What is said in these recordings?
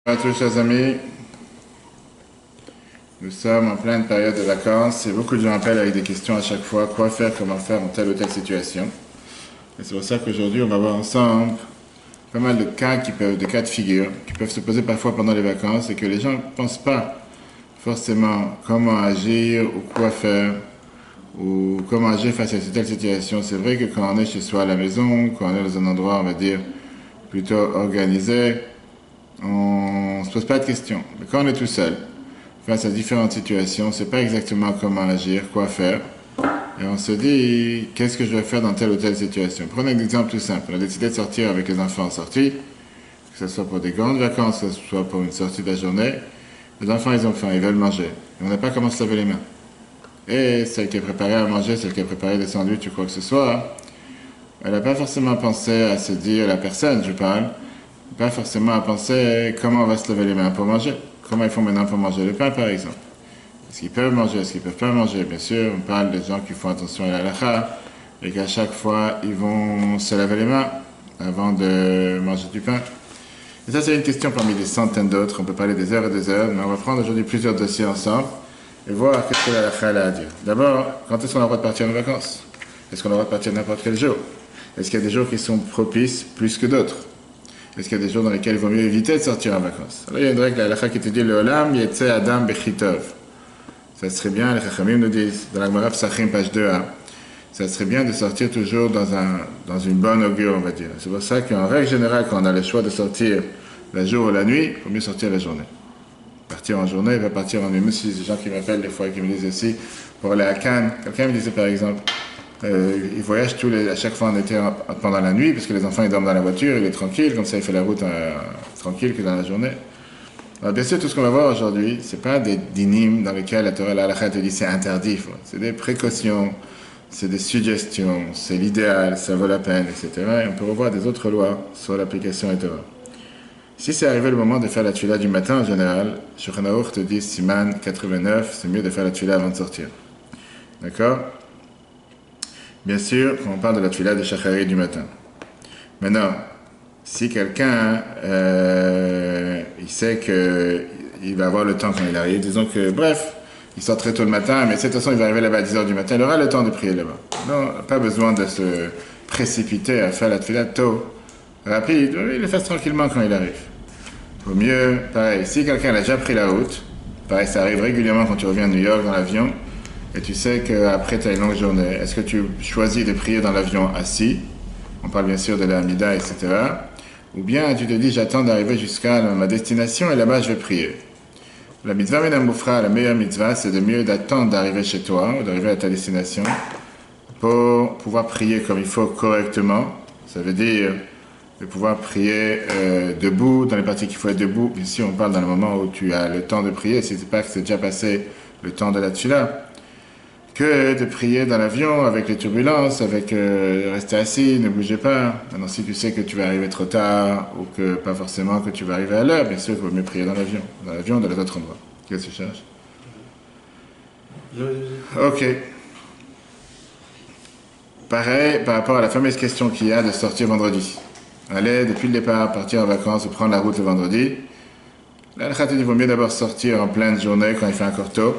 Bonjour à tous, chers amis. Nous sommes en pleine période de vacances et beaucoup de gens appellent avec des questions à chaque fois. Quoi faire, comment faire en telle ou telle situation. Et c'est pour ça qu'aujourd'hui, on va voir ensemble pas mal de cas de cas de figure qui peuvent se poser parfois pendant les vacances et que les gens ne pensent pas forcément comment agir ou quoi faire ou comment agir face à telle situation. C'est vrai que quand on est chez soi à la maison, quand on est dans un endroit, on va dire, plutôt organisé, on ne se pose pas de questions. Mais quand on est tout seul, face à différentes situations, on ne sait pas exactement comment agir, quoi faire. Et on se dit, qu'est-ce que je vais faire dans telle ou telle situation. Prenons un exemple tout simple. On a décidé de sortir avec les enfants en sortie, que ce soit pour des grandes vacances, que ce soit pour une sortie de la journée. Les enfants, ils ont faim, ils veulent manger. Et on n'a pas comment se laver les mains. Et celle qui est préparée à manger, celle qui a préparé des sandwichs ou quoi que ce soit, elle n'a pas forcément pensé à se dire, la personne, je parle, pas forcément à penser comment on va se laver les mains pour manger. Comment ils font maintenant pour manger le pain, par exemple. Est-ce qu'ils peuvent manger, est-ce qu'ils ne peuvent pas manger. Bien sûr, on parle des gens qui font attention à la halakha et qu'à chaque fois, ils vont se laver les mains avant de manger du pain. Et ça, c'est une question parmi des centaines d'autres. On peut parler des heures et des heures, mais on va prendre aujourd'hui plusieurs dossiers ensemble et voir qu'est-ce que la halakha a à dire. D'abord, quand est-ce qu'on a le droit de partir en vacances? Est-ce qu'on a le droit de partir n'importe quel jour? Est-ce qu'il y a des jours qui sont propices plus que d'autres? Est-ce qu'il y a des jours dans lesquels il vaut mieux éviter de sortir en vacances? Alors, il y a une règle, la halakha qui te dit, le olam yetse adam bechitov. Ça serait bien, les chachamim nous disent, dans la Gemara Psachim, page 2a, ça serait bien de sortir toujours dans une bonne augure, on va dire. C'est pour ça qu'en règle générale, quand on a le choix de sortir la jour ou la nuit, il faut mieux sortir la journée. Partir en journée, il va partir en nuit. Même si des gens qui m'appellent des fois et qui me disent aussi, pour aller à Cannes, quelqu'un me disait par exemple, il voyage à chaque fois en été pendant la nuit, parce que les enfants ils dorment dans la voiture, il est tranquille, comme ça il fait la route tranquille que dans la journée. Alors bien sûr, tout ce qu'on va voir aujourd'hui, c'est pas des dynimes dans lesquels la Torah, la halakha te dit c'est interdit. C'est des précautions, c'est des suggestions, c'est l'idéal, ça vaut la peine, etc. Et on peut revoir des autres lois sur l'application et Torah. Si c'est arrivé le moment de faire la tuila du matin en général, Shulchan Aruch te dit, Siman 89, c'est mieux de faire la tuila avant de sortir. D'accord? Bien sûr, quand on parle de la tuila de Shachari du matin. Maintenant, si quelqu'un, il sait qu'il va avoir le temps quand il arrive, disons que, bref, il sort très tôt le matin, mais de toute façon, il va arriver là-bas à 10h du matin, il aura le temps de prier là-bas. Non, pas besoin de se précipiter à faire la tuila tôt, rapide, il le fait tranquillement quand il arrive. Au mieux, pareil, si quelqu'un a déjà pris la route, pareil, ça arrive régulièrement quand tu reviens à New York dans l'avion, et tu sais qu'après tu as une longue journée, est-ce que tu choisis de prier dans l'avion assis? On parle bien sûr de la Hamida, etc. Ou bien tu te dis, j'attends d'arriver jusqu'à ma destination et là-bas je vais prier. La mitzvah menamoufra, la meilleure mitzvah, c'est de mieux d'attendre d'arriver chez toi ou d'arriver à ta destination pour pouvoir prier comme il faut correctement. Ça veut dire de pouvoir prier debout, dans les parties qu'il faut être debout. Ici, on parle dans le moment où tu as le temps de prier, si c'est pas que c'est déjà passé le temps de la tchila, que de prier dans l'avion avec les turbulences, avec rester assis, ne bougez pas. Maintenant, si tu sais que tu vas arriver trop tard ou que pas forcément que tu vas arriver à l'heure, bien sûr, il vaut mieux prier dans l'avion ou dans les autres endroits. Qu'est-ce que tu cherches? Ok. Pareil, par rapport à la fameuse question qu'il y a de sortir vendredi. Aller depuis le départ, partir en vacances ou prendre la route le vendredi. Là, le il vaut mieux d'abord sortir en pleine journée quand il fait encore tôt,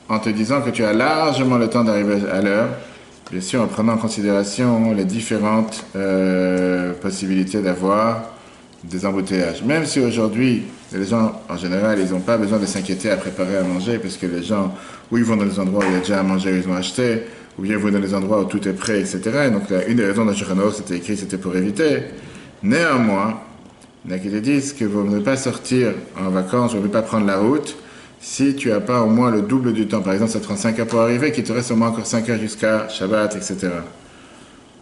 en te disant que tu as largement le temps d'arriver à l'heure, bien sûr en prenant en considération les différentes possibilités d'avoir des embouteillages. Même si aujourd'hui, les gens, en général, ils n'ont pas besoin de s'inquiéter à préparer à manger, parce que les gens, ou ils vont dans des endroits où il y a déjà à manger, ils ont acheté, ou bien ils vont dans des endroits où tout est prêt, etc. Et donc, une des raisons de Shulchan Aruch, c'était écrit, c'était pour éviter. Néanmoins, il y en a qui te disent que vous ne pas sortir en vacances, vous ne pas prendre la route, si tu n'as pas au moins le double du temps. Par exemple, ça te prend 5 heures pour arriver, qu'il te reste au moins encore 5 heures jusqu'à Shabbat, etc.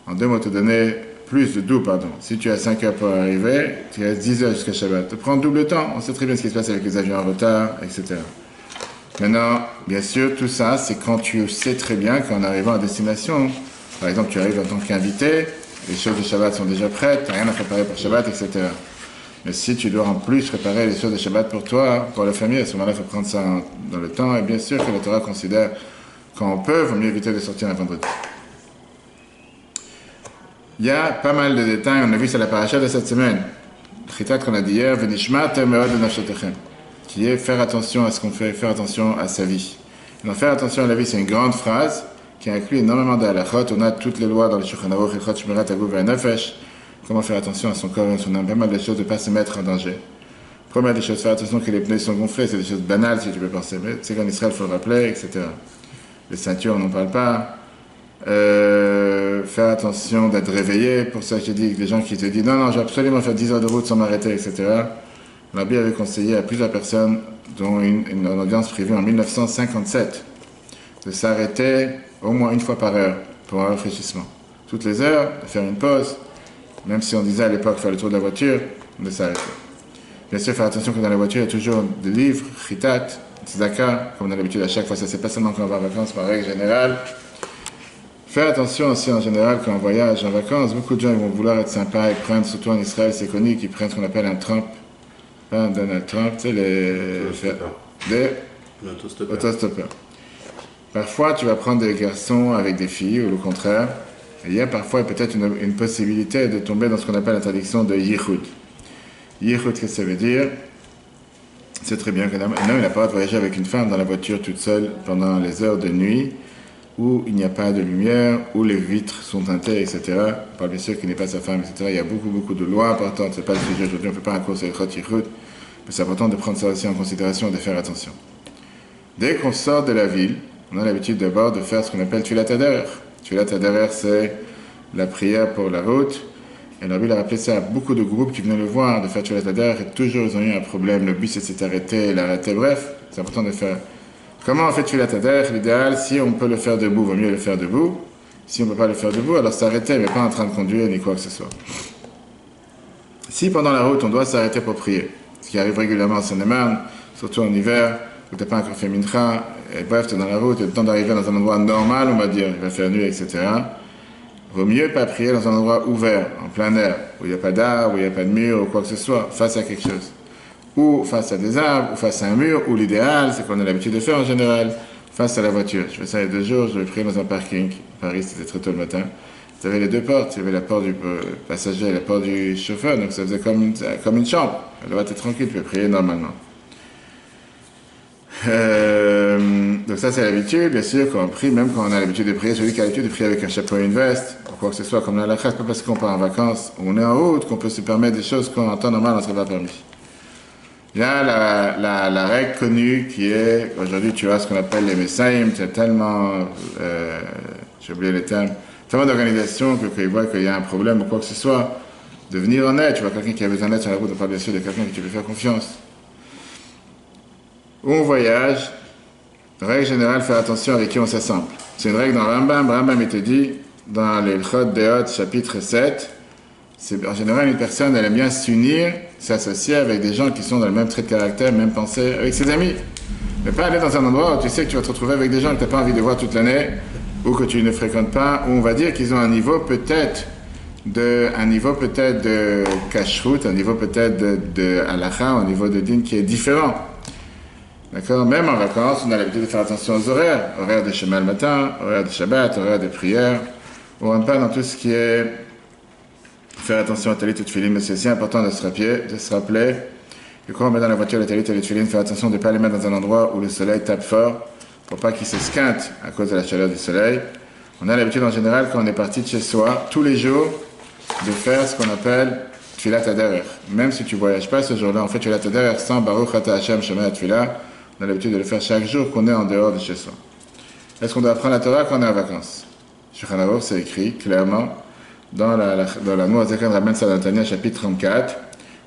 En deux mots, te donner plus de double, pardon. Si tu as 5 heures pour arriver, tu as 10 heures jusqu'à Shabbat. Tu prends double temps. On sait très bien ce qui se passe avec les avions en retard, etc. Maintenant, bien sûr, tout ça, c'est quand tu sais très bien qu'en arrivant à destination, par exemple, tu arrives en tant qu'invité, les choses de Shabbat sont déjà prêtes, tu n'as rien à préparer pour Shabbat, etc. Mais si tu dois en plus préparer les choses de Shabbat pour toi, pour la famille, à ce moment-là, il faut prendre ça dans le temps. Et bien sûr que la Torah considère quand on peut, il vaut mieux éviter de sortir un vendredi. Il y a pas mal de détails, on a vu sur la paracha de cette semaine. Chitat qu'on a dit hier, Venishmat meod nafshetechem, qui est faire attention à ce qu'on fait, faire attention à sa vie. Donc faire attention à la vie, c'est une grande phrase qui inclut énormément d'halachot. On a toutes les lois dans le Shulchan Aruch, Hilchot Shmirat Haguf ve'Nefesh, comment faire attention à son corps et à son âme, pas mal de choses, de ne pas se mettre en danger. Première des choses, faire attention que les pneus sont gonflés, c'est des choses banales si tu peux penser, mais c'est qu'en Israël, il faut le rappeler, etc. Les ceintures, on n'en parle pas. Faire attention d'être réveillé, pour ça je te dis que les gens qui te disent non, je vais absolument faire 10 heures de route sans m'arrêter, etc. Rabbi avait conseillé à plusieurs personnes, dont une audience privée en 1957, de s'arrêter au moins une fois par heure pour un rafraîchissement. Toutes les heures, de faire une pause, même si on disait à l'époque faire le tour de la voiture, de s'arrêter. Bien sûr, faire attention que dans la voiture, il y a toujours des livres, chitat, tzedaka, comme on a l'habitude à chaque fois, ça c'est pas seulement quand on va en vacances, par règle générale. Faire attention aussi en général quand on voyage en vacances, beaucoup de gens ils vont vouloir être sympas, ils prennent, surtout en Israël, c'est connu, qu'ils prennent ce qu'on appelle un Trump, pas un Donald Trump, tu sais, des autostoppeurs. Parfois, tu vas prendre des garçons avec des filles, ou le contraire, et il y a parfois peut-être une possibilité de tomber dans ce qu'on appelle l'interdiction de yichud. Yichud, qu'est-ce que ça veut dire? C'est très bien qu'un homme n'a pas le droit de voyager avec une femme dans la voiture toute seule pendant les heures de nuit, où il n'y a pas de lumière, où les vitres sont teintées, etc. On parle bien sûr qu'il n'est pas sa femme, etc. Il y a beaucoup de lois importantes. Ce n'est pas le sujet aujourd'hui, on ne fait pas un cours sur les Yichud, mais c'est important de prendre ça aussi en considération et de faire attention. Dès qu'on sort de la ville, on a l'habitude d'abord de faire ce qu'on appelle Tfilat Haderer. Tfilat Haderer, c'est la prière pour la route. Et la Bible a rappelé ça à beaucoup de groupes qui venaient le voir, de faire Tfilat Haderer, et toujours ils ont eu un problème. Le bus s'est arrêté, il a arrêté. Bref, c'est important de faire. Comment on fait Tfilat Haderer? L'idéal, si on peut le faire debout, vaut mieux le faire debout. Si on ne peut pas le faire debout, alors s'arrêter, mais pas en train de conduire ni quoi que ce soit. Si pendant la route, on doit s'arrêter pour prier, ce qui arrive régulièrement en Seine-et-Marne, surtout en hiver, où tu n'as pas encore fait mincha, et bref, tu es dans la route, tu as le temps d'arriver dans un endroit normal, on va dire, il va faire nuit, etc. Vaut mieux pas prier dans un endroit ouvert, en plein air, où il n'y a pas d'arbre, où il n'y a pas de mur, ou quoi que ce soit, face à quelque chose. Ou face à des arbres, ou face à un mur, ou l'idéal, c'est qu'on a l'habitude de faire en général, face à la voiture. Je fais ça il y a 2 jours, je vais prier dans un parking. À Paris, c'était très tôt le matin. Tu avais les 2 portes, il y avait la porte du passager et la porte du chauffeur, donc ça faisait comme une chambre. Là-bas, tu es tranquille, tu peux prier normalement. Donc ça, c'est l'habitude, bien sûr, quand on prie, même quand on a l'habitude de prier, celui qui a l'habitude de prier avec un chapeau et une veste, ou quoi que ce soit, comme la halakha, c'est pas parce qu'on part en vacances, ou on est en route, qu'on peut se permettre des choses qu'en temps normal, on ne serait pas permis. Il y a la règle connue qui est, aujourd'hui tu as ce qu'on appelle les Messaïm, tu as tellement, j'ai oublié les termes, tellement d'organisations qu'ils voient qu'il y a un problème ou quoi que ce soit, de venir en aide. Tu vois quelqu'un qui a besoin d'aide sur la route, on parle bien sûr de quelqu'un que tu peux faire confiance. Où on voyage, règle générale, faire attention avec qui on s'assemble. C'est une règle dans Rambam. Rambam, il te dit, dans les Chod Deot, chapitre 7, c'est en général une personne, elle aime bien s'unir, s'associer avec des gens qui sont dans le même trait de caractère, même pensée, avec ses amis. Mais pas aller dans un endroit où tu sais que tu vas te retrouver avec des gens que tu n'as pas envie de voir toute l'année, ou que tu ne fréquentes pas, où on va dire qu'ils ont un niveau peut-être de kashrut, un niveau peut-être de halakha, un niveau de din qui est différent. D'accord? Même en vacances, on a l'habitude de faire attention aux horaires. Horaires de Shema le matin, horaires de Shabbat, horaires de prière. On ne rentre pas dans tout ce qui est faire attention à talit et tefillin, mais c'est aussi important de se rappeler que quand on met dans la voiture les talit et les tefillin, faire attention de ne pas les mettre dans un endroit où le soleil tape fort, pour pas qu'ils s'esquintent à cause de la chaleur du soleil. On a l'habitude en général, quand on est parti de chez soi, tous les jours, de faire ce qu'on appelle Tfilat Haderer. Même si tu ne voyages pas ce jour-là, on fait Tfilat Haderer sans Baruch Ata Hashem Shema Tfilah. On a l'habitude de le faire chaque jour qu'on est en dehors de chez soi. Est-ce qu'on doit apprendre la Torah quand on est en vacances? Shulchan Aruch, c'est écrit clairement dans la Noazakan Rabban Salatania, chapitre 34,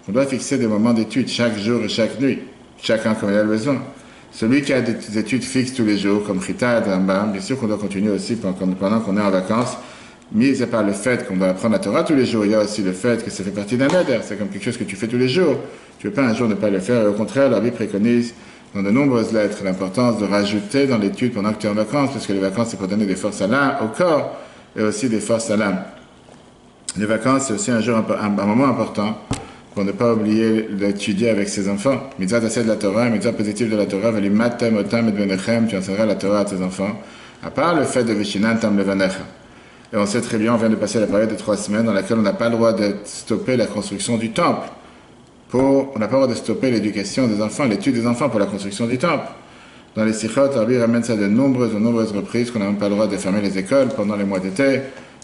on doit fixer des moments d'études chaque jour et chaque nuit, chacun comme il a le besoin. Celui qui a des études fixes tous les jours, comme Chita, Rambam, bien sûr qu'on doit continuer aussi pendant qu'on est en vacances, mis à part le fait qu'on doit apprendre la Torah tous les jours, il y a aussi le fait que ça fait partie d'un neder, c'est comme quelque chose que tu fais tous les jours. Tu ne veux pas un jour ne pas le faire, et au contraire, la Bible préconise dans de nombreuses lettres l'importance de rajouter dans l'étude pendant que tu es en vacances, parce que les vacances, c'est pour donner des forces à l'âme, au corps, et aussi des forces à l'âme. Les vacances, c'est aussi un moment important pour ne pas oublier d'étudier avec ses enfants. Mitzvah tassé de la Torah, mitzvah positive de la Torah, velimatem otam et benechem, tu enseigneras la Torah à tes enfants, à part le fait de vishinan tam levanecha. Et on sait très bien, on vient de passer la période de 3 semaines dans laquelle on n'a pas le droit de stopper la construction du temple. on n'a pas le droit de stopper l'éducation des enfants, l'étude des enfants pour la construction du temple. Dans les sikhot, Rabbi ramène ça de nombreuses reprises, qu'on n'a même pas le droit de fermer les écoles pendant les mois d'été.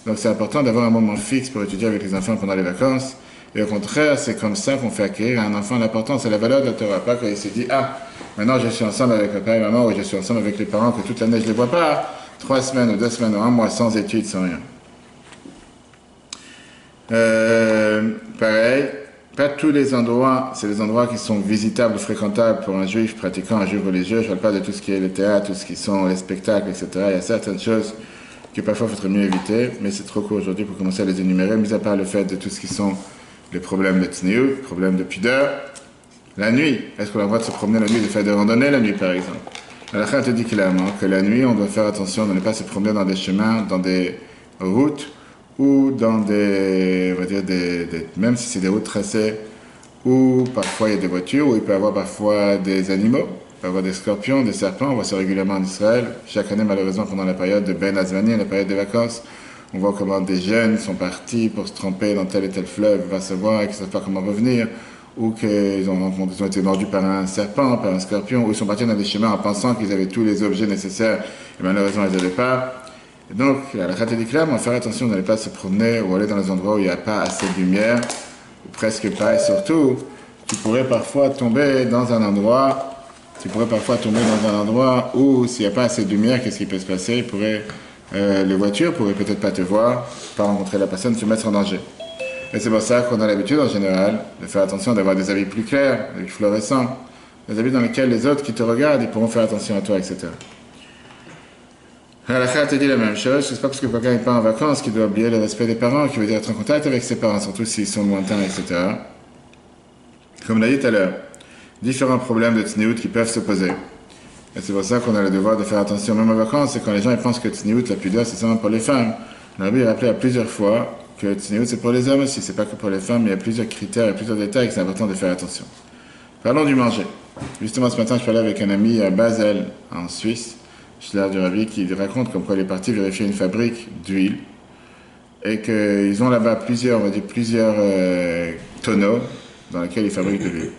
Donc c'est important d'avoir un moment fixe pour étudier avec les enfants pendant les vacances. Et au contraire, c'est comme ça qu'on fait acquérir à un enfant l'importance et la valeur de la Torah. Pas qu'il se dit, ah, maintenant je suis ensemble avec papa et maman, ou je suis ensemble avec les parents, que toute l'année je ne les vois pas, 3 semaines ou 2 semaines ou 1 mois sans études, sans rien. Pareil, pas tous les endroits, c'est les endroits qui sont visitables, fréquentables pour un juif pratiquant, un juif religieux. Je ne parle pas de tout ce qui est le théâtre, tout ce qui sont les spectacles, etc. Il y a certaines choses que parfois il faudrait mieux éviter, mais c'est trop court aujourd'hui pour commencer à les énumérer, mis à part le fait de tout ce qui sont les problèmes de tsniout, les problèmes de pudeur. La nuit, est-ce qu'on a le droit de se promener la nuit, de faire des randonnées la nuit par exemple? La Halakha te dit clairement que la nuit, on doit faire attention de ne pas se promener dans des chemins, dans des routes, ou dans des, on va dire, même si c'est des routes tracées, où parfois il y a des voitures, où il peut y avoir parfois des animaux, il peut y avoir des scorpions, des serpents, on voit ça régulièrement en Israël. Chaque année, malheureusement, pendant la période de Ben Azvani, la période des vacances, on voit comment des jeunes sont partis pour se tremper dans tel et tel fleuve, va savoir, et qu'ils ne savent pas comment revenir, ou qu'ils ont été mordus par un serpent, par un scorpion, ou ils sont partis dans des chemins en pensant qu'ils avaient tous les objets nécessaires, et malheureusement ils n'avaient pas. Et donc, la Halakha dit clairement, faire attention de ne pas se promener ou aller dans les endroits où il n'y a pas assez de lumière, ou presque pas, et surtout, tu pourrais parfois tomber dans un endroit où s'il n'y a pas assez de lumière, qu'est-ce qui peut se passer? Les voitures pourraient peut-être pas te voir, pas rencontrer la personne, se mettre en danger. Et c'est pour ça qu'on a l'habitude en général de faire attention d'avoir des habits plus clairs, plus fluorescents, des habits dans lesquels les autres qui te regardent, ils pourront faire attention à toi, etc. La Halakha te dit la même chose, c'est pas parce que quelqu'un n'est pas en vacances qu'il doit oublier le respect des parents, qu'il veut dire être en contact avec ses parents, surtout s'ils sont lointains, etc. Comme on l'a dit tout à l'heure, différents problèmes de tsniout qui peuvent se poser. Et c'est pour ça qu'on a le devoir de faire attention, même en vacances, c'est quand les gens ils pensent que tsniout, la pudeur, c'est seulement pour les femmes. Le Rabbi a rappelé à plusieurs fois que tsniout, c'est pour les hommes aussi, c'est pas que pour les femmes, mais il y a plusieurs critères et plusieurs détails que c'est important de faire attention. Parlons du manger. Justement, ce matin, je parlais avec un ami à Basel, en Suisse, Schiller du Rabbi, qui raconte comme quoi il est parti vérifier une fabrique d'huile et qu'ils ont là-bas plusieurs tonneaux dans lesquels ils fabriquent de l'huile.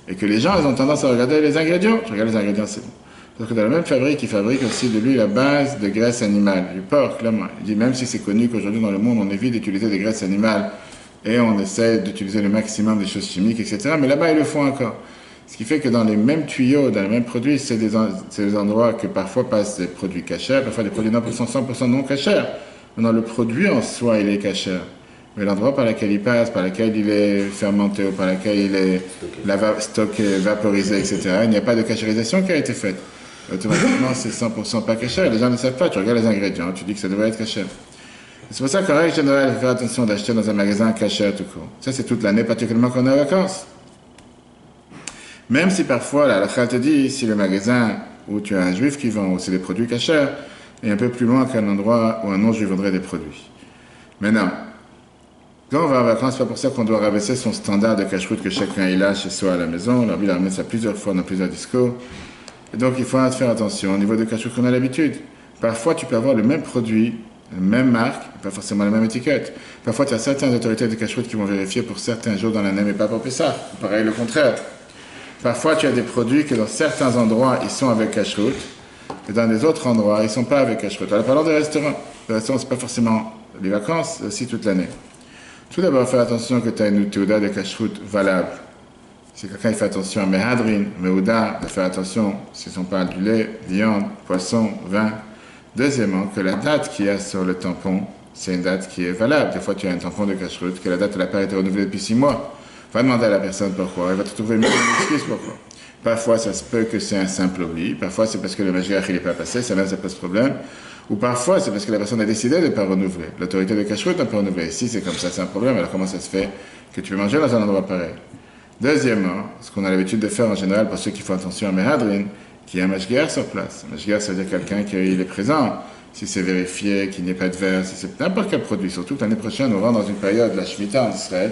Et que les gens, ils ont tendance à regarder les ingrédients. Je regarde les ingrédients, c'est bon. Parce que dans la même fabrique, ils fabriquent aussi de l'huile à base de graisse animale, du porc, clairement. Il dit, même si c'est connu qu'aujourd'hui dans le monde, on évite d'utiliser des graisses animales et on essaie d'utiliser le maximum des choses chimiques, etc. Mais là-bas, ils le font encore. Ce qui fait que dans les mêmes tuyaux, dans les mêmes produits, c'est des endroits que parfois passent des produits cachers, parfois des produits 100% non cachers. Mais dans le produit en soi, il est cacher. Mais l'endroit par lequel il passe, par lequel il est fermenté, ou par lequel il est stocké, vaporisé, etc., il n'y a pas de cachérisation qui a été faite. Automatiquement, c'est 100% pas caché. Les gens ne savent pas. Tu regardes les ingrédients, tu dis que ça devrait être caché. C'est pour ça qu'en règle générale, il faut faire attention d'acheter dans un magasin caché tout court. Ça, c'est toute l'année, particulièrement quand on est en vacances. Même si parfois, la halakha te dit, si le magasin où tu as un juif qui vend, ou c'est des produits cachers, est un peu plus loin qu'un endroit où un non-juif vendrait des produits. Maintenant, quand on va en vacances, c'est pas pour ça qu'on doit rabaisser son standard de cache-route que chacun il a chez soi à la maison. Il a ramené ça plusieurs fois dans plusieurs discours. Et donc, il faut faire attention au niveau de cache-route qu'on a l'habitude. Parfois, tu peux avoir le même produit, la même marque, pas forcément la même étiquette. Parfois, tu as certaines autorités de cache-route qui vont vérifier pour certains jours dans l'année, mais pas pour Pessah. Pareil, le contraire. Parfois, tu as des produits que dans certains endroits, ils sont avec cache-route, et dans des autres endroits, ils ne sont pas avec cache-route. Alors, parlons des restaurants. Les restaurants, ce n'est pas forcément les vacances, c'est aussi toute l'année. Tout d'abord, faire attention que tu as une teuda de cache-route valable. Si quelqu'un fait attention à Mehadrin, Mehouda, de faire attention si on parle du lait, viande, poisson, vin. Deuxièmement, que la date qu'il y a sur le tampon, c'est une date qui est valable. Des fois, tu as un tampon de cache-route, que la date n'a pas été renouvelée depuis 6 mois. Va demander à la personne pourquoi. Elle va te trouver une excuse pourquoi. Parfois, ça se peut que c'est un simple oubli. Parfois, c'est parce que le magiach il n'est pas passé. Ça pose problème. Ou parfois, c'est parce que la personne a décidé de ne pas renouveler. L'autorité de cache-route n'a pas renouvelé. Si c'est comme ça, c'est un problème. Alors comment ça se fait que tu veux manger dans un endroit pareil? Deuxièmement, ce qu'on a l'habitude de faire en général pour ceux qui font attention à Mehadrin, qu'il y a un mashgiach sur place. Un mashgiach, ça veut dire quelqu'un qui est présent. Si c'est vérifié, qu'il n'y ait pas de verre, si c'est n'importe quel produit. Surtout que l'année prochaine, on rentre dans une période de la Shemitah en Israël,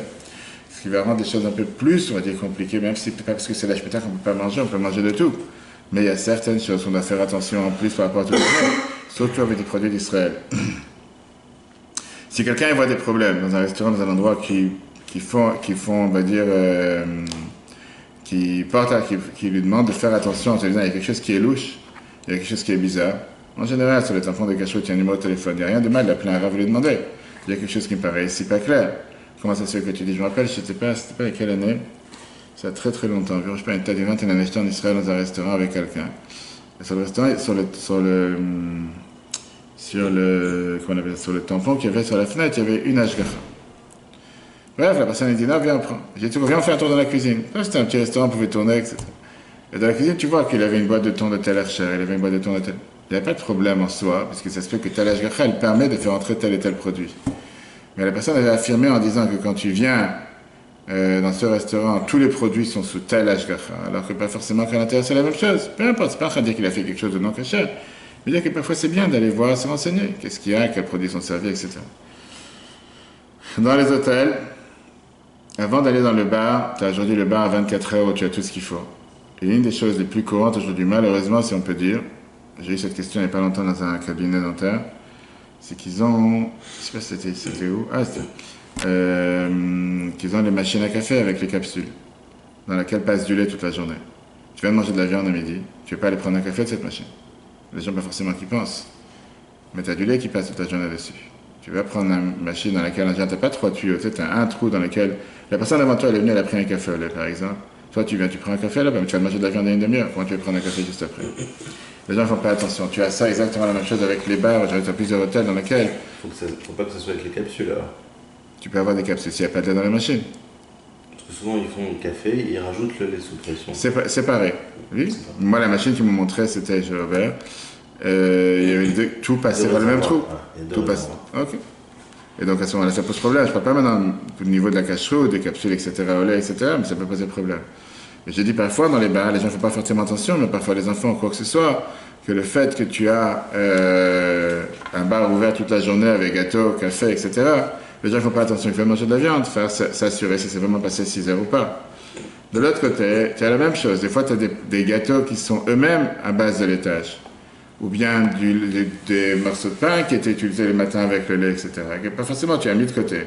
ce qui va rendre des choses un peu plus, on va dire, compliquées, même si c'est pas parce que c'est la Shemitah qu'on ne peut pas manger, on peut manger de tout. Mais il y a certaines choses qu'on doit faire attention en plus par rapport à tout le monde, surtout avec des produits d'Israël. Si quelqu'un voit des problèmes dans un restaurant, dans un endroit qui font, on va dire, qui lui demande de faire attention en te disant il y a quelque chose qui est louche, il y a quelque chose qui est bizarre. En général, sur le tampon de cachot, il y a un numéro de téléphone, il n'y a rien de mal d'appeler un rav et lui demander. Il y a quelque chose qui me paraît ici pas clair. Comment ça se fait que tu dis, je me rappelle, c'était pas à quelle année, ça a très très longtemps, je sais pas, une tête de 21 acheté en Israël dans un restaurant avec quelqu'un. Et sur le restaurant, sur le tampon qu'il y avait sur la fenêtre, il y avait une ashgacha. Bref, la personne a dit, non, viens, prends. J'ai dit, viens, on fait un tour dans la cuisine. Là, c'était un petit restaurant, on pouvait tourner, etc. Et dans la cuisine, tu vois qu'il avait une boîte de thon de tel archer, il avait une boîte de thon de tel. Il n'y a pas de problème en soi, parce que ça se fait que tel ashgacha, elle permet de faire entrer tel et tel produit. Mais la personne avait affirmé en disant que quand tu viens dans ce restaurant, tous les produits sont sous tel ashgacha, alors que pas forcément qu'à l'intérieur c'est la même chose. Peu importe, c'est pas en train de dire qu'il a fait quelque chose de non caché, mais dire que parfois c'est bien d'aller voir, se renseigner, qu'est-ce qu'il y a, quels produits sont servis, etc. Dans les hôtels, avant d'aller dans le bar, tu as aujourd'hui le bar à 24 heures où tu as tout ce qu'il faut. Et l'une des choses les plus courantes aujourd'hui, malheureusement si on peut dire, j'ai eu cette question il n'y a pas longtemps dans un cabinet dentaire, c'est qu'ils ont, je sais pas si c'était où, qu'ils ont les machines à café avec les capsules, dans laquelle passe du lait toute la journée. Tu viens de manger de la viande à midi, tu ne veux pas aller prendre un café de cette machine. Les gens pas forcément qui pensent, mais tu as du lait qui passe toute la journée dessus. Tu vas prendre une machine dans laquelle, tu n'as pas 3 tuyaux, tu as un trou dans lequel, la personne avant toi elle est venue, elle a pris un café au lait par exemple. Toi tu viens, tu prends un café là-bas, mais tu vas manger de la viande dans une demi-heure, comment tu vas prendre un café juste après? Les gens ne font pas attention. Tu as ça exactement la même chose avec les bars. Tu as plusieurs hôtels dans lesquels. Faut pas que ce soit avec les capsules alors. Tu peux avoir des capsules s'il n'y a pas de lait dans la machine. Parce que souvent ils font le café et ils rajoutent le lait sous pression. C'est pareil. Oui. Moi, la machine qui me montrait, c'était j'ai ouvert. Il y avait tout passait dans le même trou. Tout passe. Ok. Et donc à ce moment-là, ça pose problème. Je ne parle pas maintenant au niveau de la cache-roue, des capsules, etc., au lait, etc., mais ça peut poser problème. Et j'ai dit parfois dans les bars, les gens ne font pas forcément attention, mais parfois les enfants ou quoi que ce soit, que le fait que tu as un bar ouvert toute la journée avec gâteau, café, etc., les gens ne font pas attention, ils veulent manger de la viande, faire s'assurer si c'est vraiment passé 6 heures ou pas. De l'autre côté, tu as la même chose. Des fois, tu as des gâteaux qui sont eux-mêmes à base de laitage. Ou bien des morceaux de pain qui étaient utilisés le matin avec le lait, etc. Que pas forcément tu as mis de côté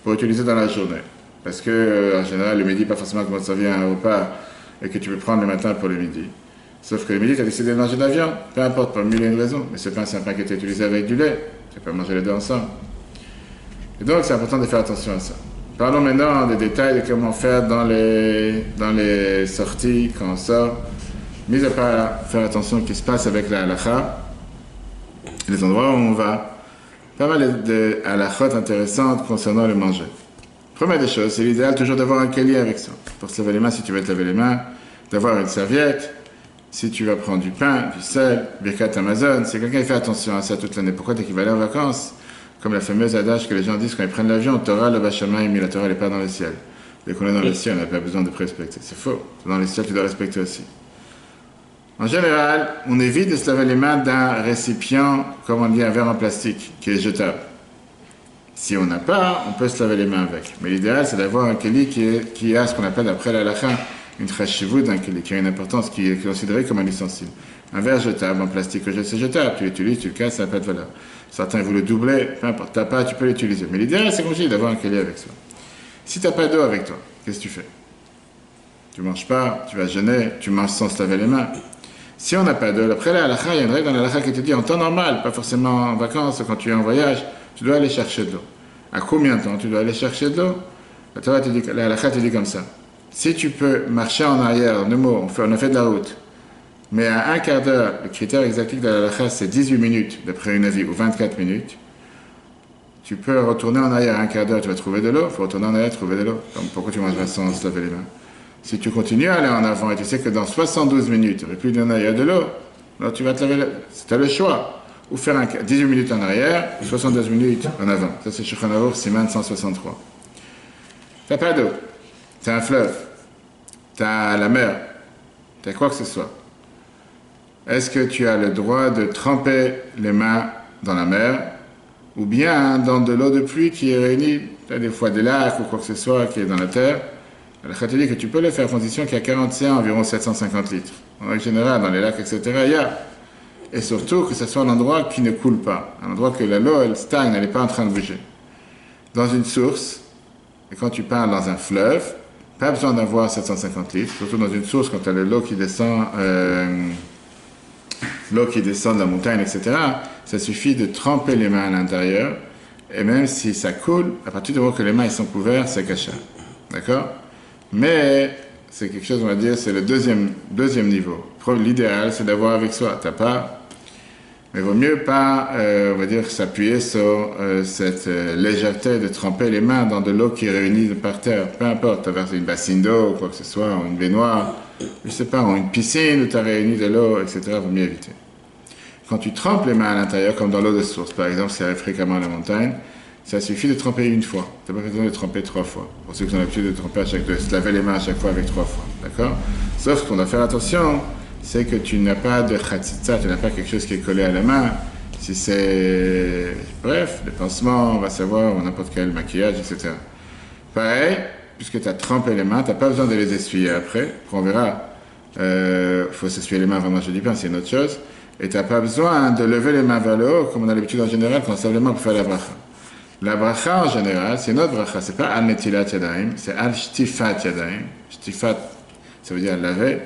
pour utiliser dans la journée. Parce que, en général, le midi, pas forcément comment ça vient à un repas et que tu peux prendre le matin pour le midi. Sauf que le midi, tu as décidé de manger de la viande. Peu importe, pour mille et une raisons. Mais ce pain, c'est un pain qui était utilisé avec du lait. Tu peux manger les deux ensemble. Et donc, c'est important de faire attention à ça. Parlons maintenant des détails de comment faire dans les sorties, quand on sort. Mis à part faire attention à ce qui se passe avec la halakha, les endroits où on va. Pas mal de halakhot intéressantes concernant le manger. Première des choses, c'est l'idéal toujours d'avoir un collier avec ça. Pour se laver les mains, si tu veux te laver les mains, d'avoir une serviette, si tu vas prendre du pain, du sel, Birkat Amazon, c'est quelqu'un qui fait attention à ça toute l'année. Pourquoi dès qu'il va aller en vacances, comme la fameuse adage que les gens disent quand ils prennent l'avion, Torah le Bashamaim, mais la Torah n'est pas dans le ciel. Dès qu'on est dans le ciel, on n'a pas besoin de respecter. C'est faux. Dans le ciel, tu dois respecter aussi. En général, on évite de se laver les mains d'un récipient, comme on dit, un verre en plastique, qui est jetable. Si on n'a pas, on peut se laver les mains avec. Mais l'idéal, c'est d'avoir un keli qui a ce qu'on appelle après la halakha, une chashivut d'un keli, qui a une importance, qui est considéré comme un ustensile. Un verre jetable en plastique, c'est jetable. Tu l'utilises, tu le casses, ça n'a pas de valeur. Certains voulaient le doubler, peu importe. T'as pas, tu peux l'utiliser. Mais l'idéal, c'est comme je dis, d'avoir un keli avec soi. Si tu n'as pas d'eau avec toi, qu'est-ce que tu fais? Tu ne manges pas, tu vas jeûner, tu manges sans se laver les mains. Si on n'a pas d'eau, après la halakha, il y a une règle dans la halakha qui te dit en temps normal, pas forcément en vacances, quand tu es en voyage, tu dois aller chercher de l'eau. À combien de temps tu dois aller chercher de l'eau? La halakha te dit comme ça. Si tu peux marcher en arrière, en deux mots, on a fait de la route, mais à un quart d'heure, le critère exact de la halakha, c'est 18 minutes, d'après une avis, ou 24 minutes, tu peux retourner en arrière un quart d'heure, tu vas trouver de l'eau, il faut retourner en arrière, trouver de l'eau. Donc pourquoi tu mangeras sans se laver les mains? Si tu continues à aller en avant et tu sais que dans 72 minutes, tu n'auras plus d'un arrière de l'eau, alors tu vas te laver, tu as le choix. Ou faire 18 minutes en arrière, 72 minutes en avant. Ça c'est Shulchan Aruch, Siman 163. Tu n'as pas d'eau, tu as un fleuve, tu as la mer, tu as quoi que ce soit. Est-ce que tu as le droit de tremper les mains dans la mer ou bien dans de l'eau de pluie qui est réunie, tu as des fois des lacs ou quoi que ce soit qui est dans la terre? La Khat dit que tu peux le faire à condition qu'il y a 40 environ 750 litres. En règle générale, dans les lacs, etc., il y a. Et surtout que ce soit un endroit qui ne coule pas. Un endroit que l'eau, elle stagne, elle n'est pas en train de bouger. Dans une source, et quand tu parles dans un fleuve, pas besoin d'avoir 750 litres, surtout dans une source quand tu as l'eau qui descend de la montagne, etc. Ça suffit de tremper les mains à l'intérieur, et même si ça coule, à partir du moment que les mains ils sont couverts, c'est cacha. D'accord? Mais c'est quelque chose, on va dire, c'est le deuxième niveau. L'idéal, c'est d'avoir avec soi. T'as pas, mais vaut mieux pas, on va dire, s'appuyer sur cette légèreté de tremper les mains dans de l'eau qui est réunie par terre. Peu importe, tu as versé une bassine d'eau, ou quoi que ce soit, ou une baignoire, je sais pas, ou une piscine où tu as réuni de l'eau, etc. Vaut mieux éviter. Quand tu trempes les mains à l'intérieur, comme dans l'eau de source, par exemple, ça arrive fréquemment à la montagne, ça suffit de tremper une fois. Tu n'as pas besoin de tremper 3 fois. Pour ceux qui ont l'habitude de tremper de se laver les mains à chaque fois avec 3 fois. D'accord? Sauf qu'on doit faire attention, c'est que tu n'as pas de khatsitsa, tu n'as pas quelque chose qui est collé à la main. Si c'est, bref, des pansements, on va savoir, ou n'importe quel maquillage, etc. Pareil, puisque tu as trempé les mains, tu n'as pas besoin de les essuyer après. On verra. Il faut s'essuyer les mains avant de manger du pain, c'est une autre chose. Et tu n'as pas besoin de lever les mains vers le haut, comme on a l'habitude en général quand on se lève les mains pour faire la bracha. La bracha en général, c'est une autre bracha, c'est pas al netilat yadayim, c'est al shtifat yadayim. Shtifat, ça veut dire laver.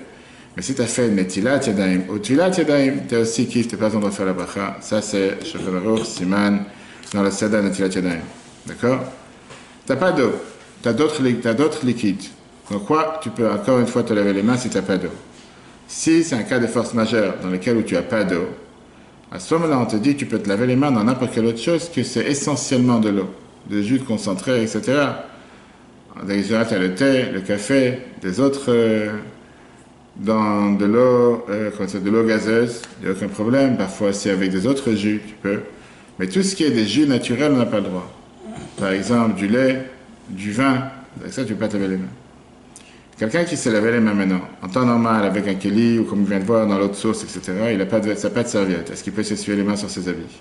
Mais si tu as fait netilat yadayim ou tilat yadayim, tu es aussi quitte, tu n'as pas besoin de faire la bracha. Ça c'est Shulchan Aruch, Siman, dans le Seder netilat yadayim. D'accord? Tu n'as pas d'eau, tu as d'autres liquides. Donc quoi, tu peux encore une fois te laver les mains si tu n'as pas d'eau. Si c'est un cas de force majeure dans lequel où tu n'as pas d'eau, à ce moment-là, on te dit que tu peux te laver les mains dans n'importe quelle autre chose que c'est essentiellement de l'eau, de jus concentré, etc. Dans les tu as le thé, le café, des autres, dans de l'eau, de l'eau gazeuse, il n'y a aucun problème. Parfois aussi avec des autres jus, tu peux. Mais tout ce qui est des jus naturels, on n'a pas le droit. Par exemple, du lait, du vin, avec ça, tu ne peux pas te laver les mains. Quelqu'un qui s'est lavé les mains maintenant, en temps normal, avec un keli, ou comme il vient de voir dans l'autre source, etc., il n'a pas de serviette. Est-ce qu'il peut s'essuyer les mains sur ses habits?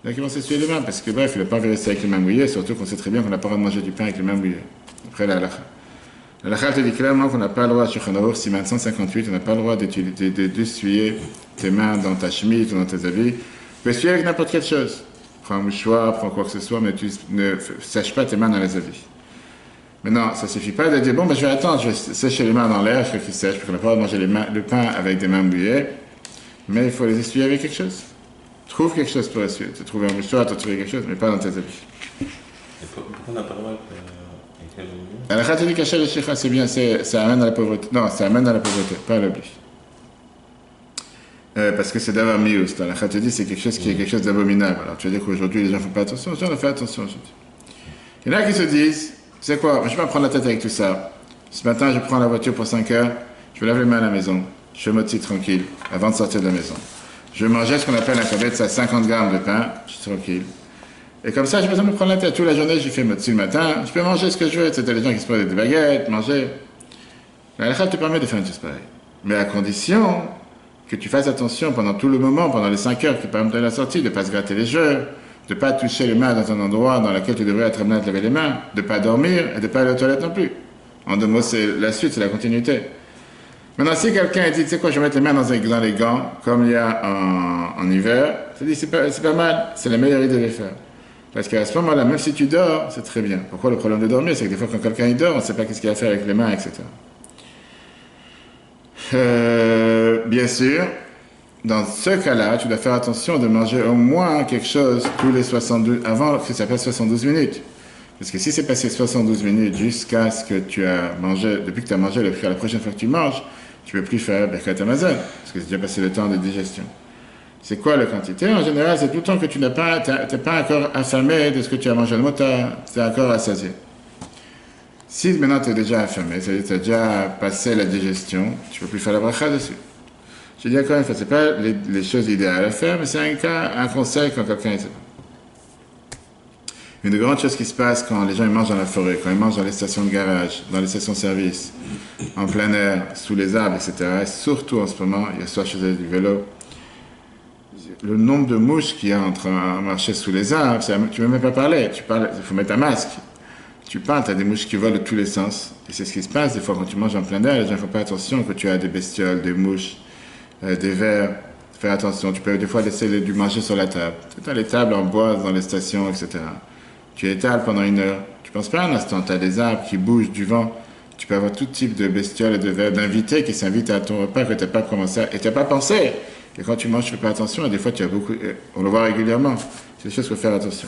Là, ils vont s'essuyer les mains, parce que bref, il n'a pas envie de rester avec les mains mouillées, surtout qu'on sait très bien qu'on n'a pas le droit de manger du pain avec les mains mouillées. Après la halakha. La halakha te dit clairement qu'on n'a pas le droit, sur Shulchan Aruch, Siman 158, on n'a pas le droit d'essuyer tes mains dans ta chemise ou dans tes habits. Tu peux essuyer avec n'importe quelle chose. Prends un mouchoir, prends quoi que ce soit, mais tu ne sèches pas tes mains dans les habits. Maintenant, ça ne suffit pas de dire, bon, ben, je vais attendre, je vais sécher les mains dans l'air, je fais qu'ils sèchent, parce qu'on n'a pas le droit de manger le pain avec des mains mouillées, mais il faut les essuyer avec quelque chose. Trouve quelque chose pour essuyer. Tu trouves un mouchoir, tu as trouvé quelque chose, mais pas dans tes habits. Et pourquoi on n'a pas le droit avec les mains mouillées? La khatili caché le shikha, c'est bien, ça amène à la pauvreté. Non, ça amène à la pauvreté, pas à l'oubli. Parce que c'est d'avoir mius. La khatili, c'est quelque chose qui est quelque chose d'abominable. Alors tu vas dire qu'aujourd'hui, les gens ne font pas attention. On a fait attention aujourd'hui. Il y en a qui se disent, tu sais quoi, je vais pas me prendre la tête avec tout ça. Ce matin, je prends la voiture pour 5 heures, je vais laver les mains à la maison, je fais moti tranquille, avant de sortir de la maison. Je vais manger ce qu'on appelle un kaved, ça 50 grammes de pain, je suis tranquille. Et comme ça, je n'ai pas besoin de me prendre la tête. Toute la journée, j'ai fait moti le matin, je peux manger ce que je veux. C'était les gens qui se prenaient des baguettes, manger. La halakha te permet de faire une chose pareille. Mais à condition que tu fasses attention pendant tout le moment, pendant les 5 heures qui permettent de la sortie, de ne pas se gratter les cheveux, de ne pas toucher les mains dans un endroit dans lequel tu devrais être amené à te laver les mains, de ne pas dormir et de ne pas aller aux toilettes non plus. En deux mots, c'est la suite, c'est la continuité. Maintenant, si quelqu'un dit, tu sais quoi, je vais mettre les mains dans les gants, comme il y a en hiver, tu dis, c'est pas mal, c'est la meilleure idée de les faire. Parce qu'à ce moment-là, même si tu dors, c'est très bien. Pourquoi le problème de dormir? C'est que des fois, quand quelqu'un dort, on ne sait pas qu'est-ce qu'il va faire avec les mains, etc. Bien sûr, dans ce cas-là, tu dois faire attention de manger au moins quelque chose tous les 72, avant que ça passe 72 minutes. Parce que si c'est passé 72 minutes jusqu'à ce que tu as mangé, depuis que tu as mangé, la prochaine fois que tu manges, tu ne peux plus faire Birkat Hamazon, parce que c'est déjà passé le temps de digestion. C'est quoi la quantité? En général, c'est tout le temps que tu n'es pas encore affamé de ce que tu as mangé. Le mot, tu es encore rassasié. Si maintenant tu es déjà affamé, c'est-à-dire que tu as déjà passé la digestion, tu ne peux plus faire la bracha dessus. Je dis encore une fois, ce n'est pas les choses idéales à faire, mais c'est un conseil quand quelqu'un est... Une grande chose qui se passe quand les gens ils mangent dans la forêt, quand ils mangent dans les stations de garage, dans les stations-service, en plein air, sous les arbres, etc. Et surtout en ce moment, il y a soit chez du vélo, le nombre de mouches qui entrent à marcher sous les arbres, tu ne peux même pas parler, il faut mettre un masque. Tu parles, tu as des mouches qui volent de tous les sens. Et c'est ce qui se passe des fois quand tu manges en plein air, les gens ne font pas attention que tu as des bestioles, des mouches, des vers. Fais attention, tu peux des fois laisser du manger sur la table. Tu as les tables en bois dans les stations, etc. Tu étales pendant 1 heure. Tu ne penses pas un instant, tu as des arbres qui bougent du vent. Tu peux avoir tout type de bestioles et d'invités qui s'invitent à ton repas que tu n'as pas commencé et tu n'as pas pensé. Et quand tu manges, tu ne fais pas attention et des fois tu as beaucoup. On le voit régulièrement. C'est des choses qu'il faut faire attention.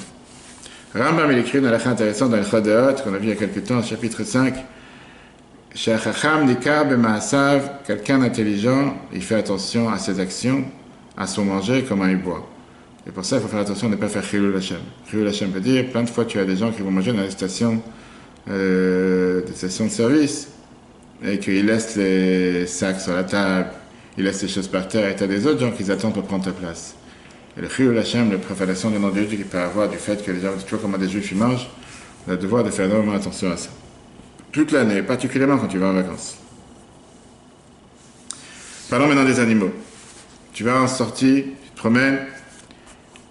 Rambam, il écrit dans la fin intéressante dans le Chodeot, qu'on a vu il y a quelques temps, chapitre 5. Quelqu'un d'intelligent, il fait attention à ses actions, à son manger, comment il boit. Et pour ça, il faut faire attention de ne pas faire Chilul Hashem. Chilul Hashem veut dire, plein de fois, tu as des gens qui vont manger dans des stations de service et qu'ils laissent les sacs sur la table, ils laissent les choses par terre et tu as des autres gens qui attendent pour prendre ta place. Et le Chilul Hashem, la profanation du nom de Dieu qu'il peut avoir du fait que les gens, tu vois comment des juifs ils mangent, on a le devoir de faire énormément attention à ça. Toute l'année, particulièrement quand tu vas en vacances. Parlons maintenant des animaux. Tu vas en sortie, tu te promènes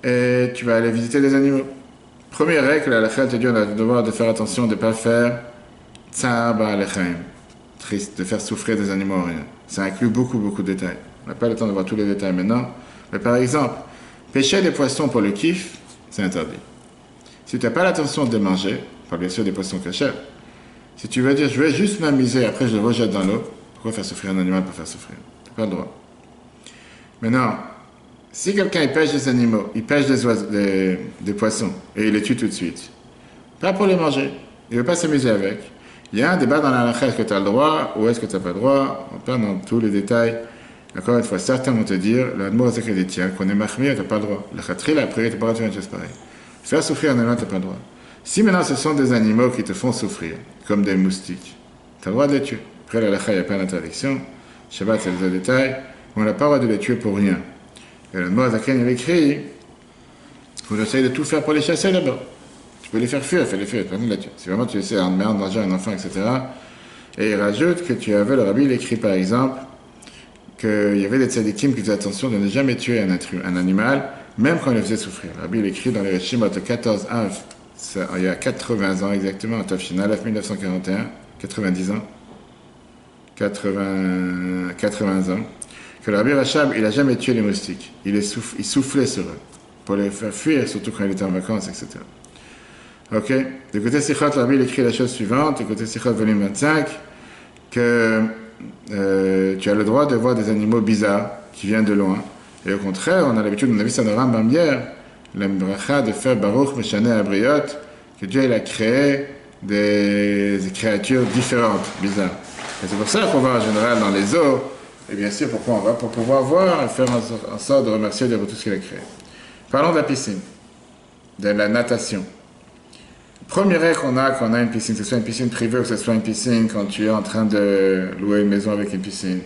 et tu vas aller visiter des animaux. Première règle, la halakha te dit, on a le devoir de faire attention de ne pas faire tsar ba'alechaim, triste, de faire souffrir des animaux en rien. Ça inclut beaucoup de détails. On n'a pas le temps de voir tous les détails maintenant. Mais par exemple, pêcher des poissons pour le kiff, c'est interdit. Si tu n'as pas l'intention de les manger, pas bien sûr des poissons cachés, si tu veux dire, je vais juste m'amuser, après je le rejette dans l'eau, pourquoi faire souffrir un animal pour faire souffrir? Tu n'as pas le droit. Maintenant, si quelqu'un il pêche des animaux, il pêche des poissons, et il les tue tout de suite, pas pour les manger, il ne veut pas s'amuser avec, il y a un débat dans la halakha, est-ce que tu as le droit, ou est-ce que tu n'as pas le droit, on parle dans tous les détails. Encore une fois, certains vont te dire, l'admour c'est que tiens, qu'on est mahmir, tu n'as pas le droit. Le khatril, après, tu n'as pas le droit de faire une chose pareille. Faire souffrir un animal, tu n'as pas le droit. Si maintenant ce sont des animaux qui te font souffrir, comme des moustiques, tu as le droit de les tuer. Après la halakha, il n'y a pas d'interdiction. Shabbat, c'est les détails. On n'a pas le droit de les tuer pour rien. Et le mot Zaken, il écrit, il faut essayer de tout faire pour les chasser là-bas. Tu peux les faire fuir, fais-les fuir, pas de les tuer. Si vraiment tu essaies de mettre en danger un enfant, etc. Et il rajoute que tu avais, le rabbi, il écrit par exemple, qu'il y avait des tzadikim qui faisaient attention de ne jamais tuer un animal, même quand il le faisait souffrir. Le rabbi, il écrit dans les Reshimot 14 Av, il y a 80 ans exactement, en Tafshin Aleph 1941, 90 ans, 80 ans, que le Rabbi Rachab, il n'a jamais tué les moustiques. Il soufflait sur eux, pour les faire fuir, surtout quand il était en vacances, etc. Ok? De côté Sichot, le Rabbi, il écrit la chose suivante, de côté Sichot, volume 25, que tu as le droit de voir des animaux bizarres qui viennent de loin. Et au contraire, on a l'habitude, on a vu ça dans le Rambam hier, la bracha de faire Baruch Meshaneh Abriot, que Dieu il a créé des créatures différentes, bizarres. Et c'est pour ça qu'on va en général dans les eaux, et bien sûr pourquoi on va, pour pouvoir voir et faire en sorte de remercier Dieu pour tout ce qu'il a créé. Parlons de la piscine, de la natation. Première règle qu'on a quand on a une piscine, que ce soit une piscine privée ou que ce soit une piscine quand tu es en train de louer une maison avec une piscine,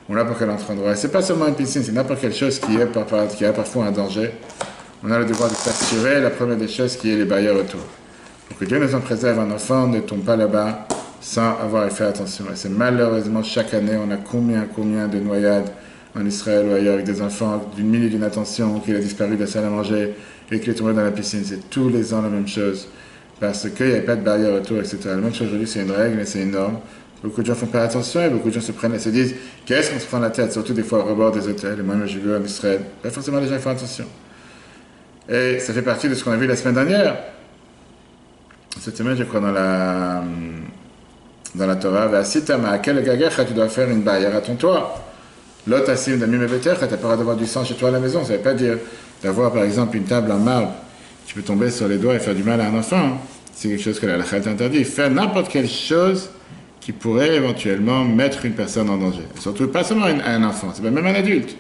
on l'a pour quel endroit. Et c'est pas seulement une piscine, c'est n'importe quelle chose qui a parfois un danger. On a le devoir de s'assurer, la première des choses, qui est les barrières autour. Pour que Dieu nous en préserve, un enfant ne tombe pas là-bas sans avoir fait attention. Et c'est malheureusement, chaque année, on a combien de noyades en Israël ou ailleurs avec des enfants d'une minute d'inattention, qu'il a disparu de la salle à manger et qu'il est tombé dans la piscine. C'est tous les ans la même chose. Parce qu'il n'y avait pas de barrière autour, etc. La même chose aujourd'hui, c'est une règle et c'est une norme. Beaucoup de gens font pas attention et beaucoup de gens se disent qu'est-ce qu'on se prend la tête, surtout des fois au rebord des hôtels. Et moi, j'ai vu en Israël. Pas forcément les gens font attention. Et ça fait partie de ce qu'on a vu la semaine dernière. Cette semaine, je crois, dans la Torah, tu dois faire une barrière à ton toit. L'autre assis d'amim et beter, tu n'as pas le droit d'avoir du sang chez toi à la maison. Ça ne veut pas dire d'avoir, par exemple, une table en marbre. Tu peux tomber sur les doigts et faire du mal à un enfant. C'est quelque chose que la halakha t'interdit. Faire n'importe quelle chose qui pourrait éventuellement mettre une personne en danger. Et surtout, pas seulement un enfant, c'est même un adulte.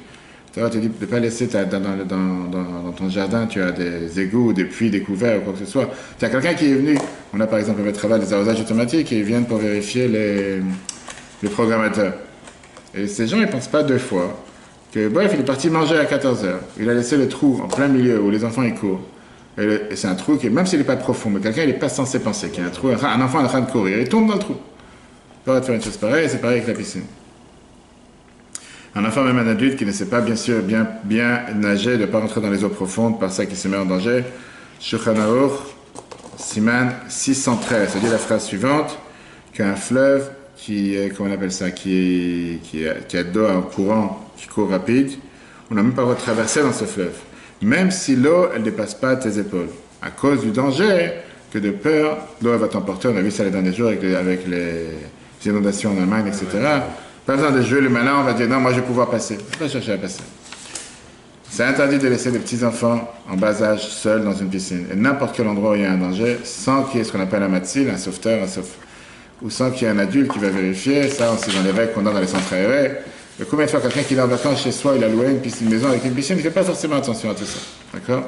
Tu vois, tu dis de ne pas laisser dans ton jardin, tu as des égouts, des puits découverts ou quoi que ce soit. Tu as quelqu'un qui est venu, on a par exemple avec le travail des arrosages automatiques et ils viennent pour vérifier les programmateurs. Et ces gens, ils ne pensent pas deux fois que, bref, il est parti manger à 14h. Il a laissé le trou en plein milieu où les enfants ils courent. Et c'est un trou qui, même s'il n'est pas profond, mais quelqu'un il n'est pas censé penser qu'il y a un trou, un enfant est en train de courir, il tombe dans le trou. Il va faire une chose pareille, et c'est pareil avec la piscine. Un enfant, même un adulte qui ne sait pas bien sûr bien nager, ne pas rentrer dans les eaux profondes, par ça qu'il se met en danger. Shulchan Aruch, Siman 613, c'est-à-dire la phrase suivante, qu'un fleuve qui est, comment on appelle ça, qui a de l'eau en courant, qui court rapide, on n'a même pas le droit de traverser dans ce fleuve. Même si l'eau, elle ne dépasse pas tes épaules. À cause du danger, que de peur, l'eau va t'emporter. On a vu ça les derniers jours avec les inondations en Allemagne, etc. Pas besoin de jouer le malin, on va dire non, moi je vais pouvoir passer. Il ne faut pas chercher à passer. C'est interdit de laisser les petits-enfants en bas âge seuls dans une piscine. Et n'importe quel endroit où il y a un danger, sans qu'il y ait ce qu'on appelle un matzil, un sauveteur, ou sans qu'il y ait un adulte qui va vérifier. Ça, c'est dans les règles qu'on a dans les centres aérés. Et combien de fois quelqu'un qui est en vacances chez soi, il a loué une piscine maison avec une piscine, il ne fait pas forcément attention à tout ça. D'accord?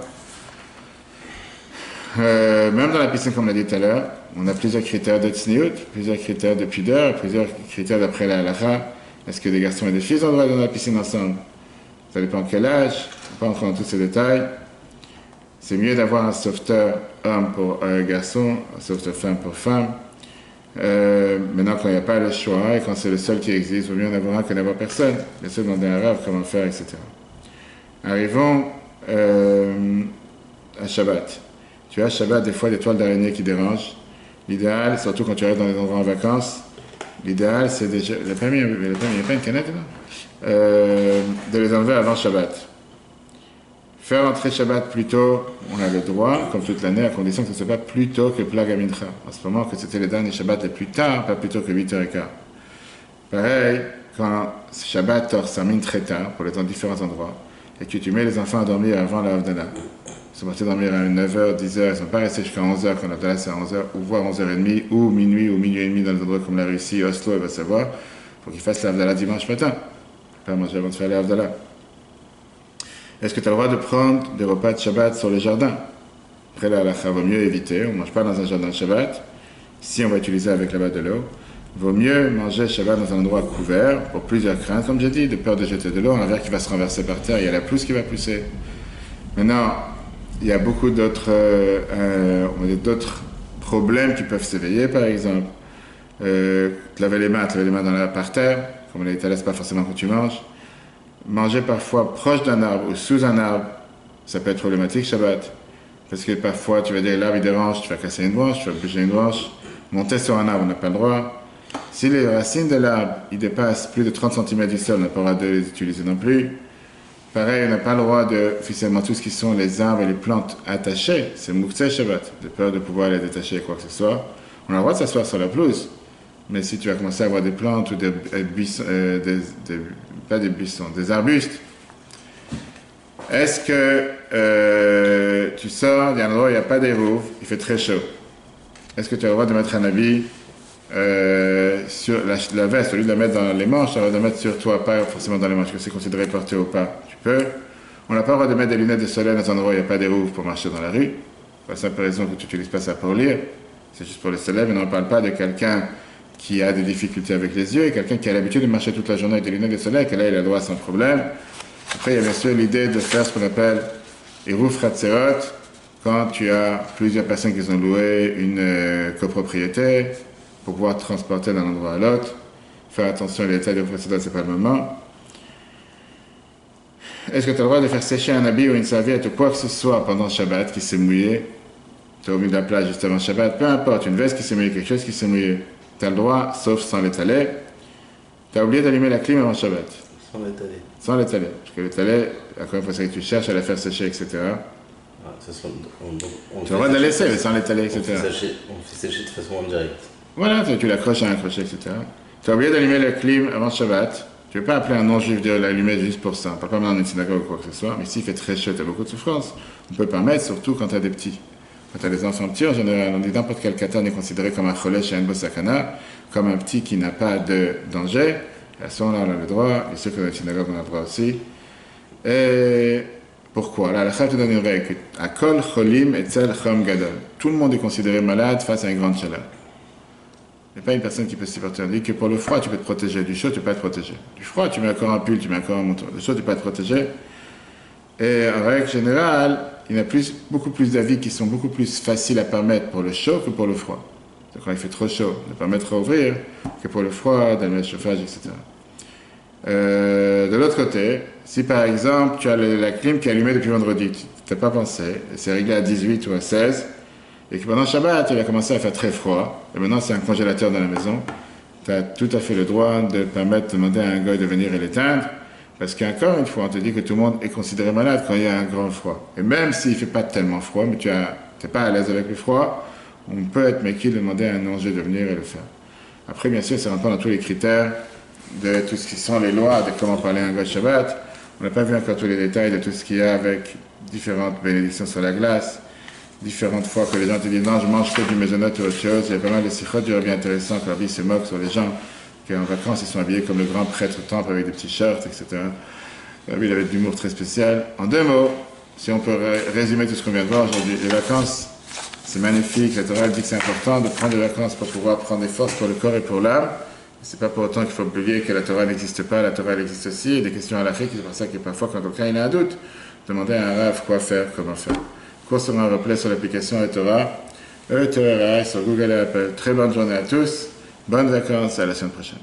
Même dans la piscine, comme on l'a dit tout à l'heure, on a plusieurs critères de tsniout, plusieurs critères de pudeur, plusieurs critères d'après la halakha. Est-ce que des garçons et des filles ont le droit d'aller dans la piscine ensemble? Ça dépend de quel âge, on ne va pas entrer dans tous ces détails. C'est mieux d'avoir un sauveteur homme pour garçon, un sauveteur femme pour femme. Maintenant, quand il n'y a pas le choix et quand c'est le seul qui existe, il vaut mieux en avoir un que d'avoir personne. Bien sûr, demander à un rave comment faire, etc. Arrivons à Shabbat. Tu as Shabbat des fois des toiles d'araignée qui dérangent. L'idéal, surtout quand tu arrives dans les endroits en vacances, l'idéal c'est déjà. Il n'y a pas une canette là de les enlever avant Shabbat. Faire entrer Shabbat plus tôt, on a le droit, comme toute l'année, à condition que ce ne soit pas plus tôt que Plag Mincha. En ce moment, que c'était les derniers Shabbat les plus tard, pas plus tôt que 8h15. Pareil, quand Shabbat s'amène très tard, pour les dans différents endroits, et que tu mets les enfants à dormir avant la Havdalah. Ils sont partis dormir à 9h, 10h, ils ne sont pas restés jusqu'à 11h quand l'Havdalah c'est à 11h, ou voire 11h30, ou minuit, ou minuit et demi dans des endroits comme la Russie, Oslo, il va savoir. Il faut qu'ils fassent la Havdalah dimanche matin. Pas manger avant de faire la Havdalah. Est-ce que tu as le droit de prendre des repas de Shabbat sur le jardin? Après, là, il vaut mieux éviter. On ne mange pas dans un jardin de Shabbat. Si on va utiliser avec là-bas de l'eau, il vaut mieux manger Shabbat dans un endroit couvert pour plusieurs craintes, comme j'ai dit, de peur de jeter de l'eau, un verre qui va se renverser par terre, il y a la pelouse qui va pousser. Maintenant, il y a beaucoup d'autres problèmes qui peuvent s'éveiller, par exemple. Te laver les mains par terre, comme on l'a dit, c'est pas forcément quand tu manges. Manger parfois proche d'un arbre ou sous un arbre, ça peut être problématique Shabbat. Parce que parfois, tu vas dire, l'arbre il dérange, tu vas casser une branche, tu vas bouger une branche. Monter sur un arbre, on n'a pas le droit. Si les racines de l'arbre, ils dépassent plus de 30 cm du sol, on n'a pas le droit de les utiliser non plus. Pareil, on n'a pas le droit de, officiellement, tout ce qui sont les arbres et les plantes attachées, c'est Mouktseh Shabbat, de peur de pouvoir les détacher quoi que ce soit. On a le droit de s'asseoir sur la pelouse. Mais si tu vas commencer à avoir des plantes ou des buissons, pas des buissons, des arbustes, est-ce que tu sors, il y a un endroit où il n'y a pas d'érouve, il fait très chaud. Est-ce que tu as le droit de mettre un habit sur la veste, au lieu de la mettre dans les manches, tu as le droit de la mettre sur toi, pas forcément dans les manches, que c'est considéré porté ou pas. Tu peux. On n'a pas le droit de mettre des lunettes de soleil dans un endroit où il n'y a pas d'érouve pour marcher dans la rue. Pour la simple raison que tu n'utilises pas ça pour lire. C'est juste pour le soleil, mais on ne parle pas de quelqu'un qui a des difficultés avec les yeux et quelqu'un qui a l'habitude de marcher toute la journée avec des lunettes de soleil, que là il a le droit sans problème. Après, il y a bien sûr l'idée de faire ce qu'on appelle Eruv Ratzerot, quand tu as plusieurs personnes qui ont loué une copropriété pour pouvoir transporter d'un endroit à l'autre. Faire attention à l'état de précédent, c'est pas le moment. Est-ce que tu as le droit de faire sécher un habit ou une serviette ou quoi que ce soit pendant Shabbat qui s'est mouillé? Tu es au milieu de la plage juste avant Shabbat, peu importe, une veste qui s'est mouillée, quelque chose qui s'est mouillé. Tu as le droit, sauf sans l'étaler. Tu as oublié d'allumer la clim avant Shabbat. Sans l'étaler. Sans l'étaler. Parce que l'étaler, encore une fois, c'est que tu cherches à la faire sécher, etc. Ah, tu as le droit de la laisser, mais sans l'étaler, etc. On fait sécher de façon indirecte. Voilà, tu l'accroches à un crochet, etc. Tu as oublié d'allumer la clim avant Shabbat. Tu ne veux pas appeler un non-juif de l'allumer juste pour ça. On ne parle pas maintenant d'une synagogue ou quoi que ce soit. Mais s'il fait très chaud, tu as beaucoup de souffrance. On peut permettre, surtout quand tu as des petits. Quand tu as des enfants petits, en général, on dit n'importe quel katan est considéré comme un cholesh et un bosakana, comme un petit qui n'a pas de danger. Et à ce moment-là, on a le droit. Et ceux qui ont une synagogue, on a le droit aussi. Et pourquoi? Là, la Chaf te donne une règle. À kol cholim et tzel chom gadol. Tout le monde est considéré malade face à une grande chaleur. Il n'y a pas une personne qui peut se supporter. On dit que pour le froid, tu peux te protéger. Du chaud, tu peux pas te protéger. Du froid, tu mets encore un pull, tu mets encore un manteau. Du chaud, tu peux pas te protéger. Et en règle générale, il y a beaucoup plus d'avis qui sont beaucoup plus faciles à permettre pour le chaud que pour le froid. Donc quand il fait trop chaud, de permettre à ouvrir que pour le froid, d'allumer le chauffage, etc. De l'autre côté, si par exemple tu as la clim qui est allumée depuis vendredi, tu n'as pas pensé, et c'est réglé à 18 ou à 16, et que pendant Shabbat, il a commencé à faire très froid, et maintenant c'est un congélateur dans la maison, tu as tout à fait le droit de permettre de demander à un goy de venir et l'éteindre, parce qu'encore une fois, on te dit que tout le monde est considéré malade quand il y a un grand froid. Et même s'il ne fait pas tellement froid, mais tu n'es pas à l'aise avec le froid, on peut être méquille de demander à un non-juif de venir et le faire. Après, bien sûr, ça rentre pas dans tous les critères de tout ce qui sont les lois, de comment parler un Goy Shabbat. On n'a pas vu encore tous les détails de tout ce qu'il y a avec différentes bénédictions sur la glace, différentes fois que les gens te disent non, je mange que du maisonnette ou autre chose. Il y a pas mal de sikhot du Rabbi intéressants que la vie se moque sur les gens qui en vacances ils sont habillés comme le grand prêtre au temple avec des petits shirts, etc. Lui, il avait de l'humour très spécial. En 2 mots, si on peut résumer tout ce qu'on vient de voir aujourd'hui, les vacances, c'est magnifique. La Torah dit que c'est important de prendre des vacances pour pouvoir prendre des forces pour le corps et pour l'âme. C'est pas pour autant qu'il faut oublier que la Torah n'existe pas, la Torah elle existe aussi. Il y a des questions à l'Afrique, c'est pour ça que parfois, quand quelqu'un il a un doute, demander à un Rav quoi faire, comment faire. Cours sur un replay sur l'application Torah, Torah sur Google et Apple. Très bonne journée à tous, bonnes vacances, à la semaine prochaine.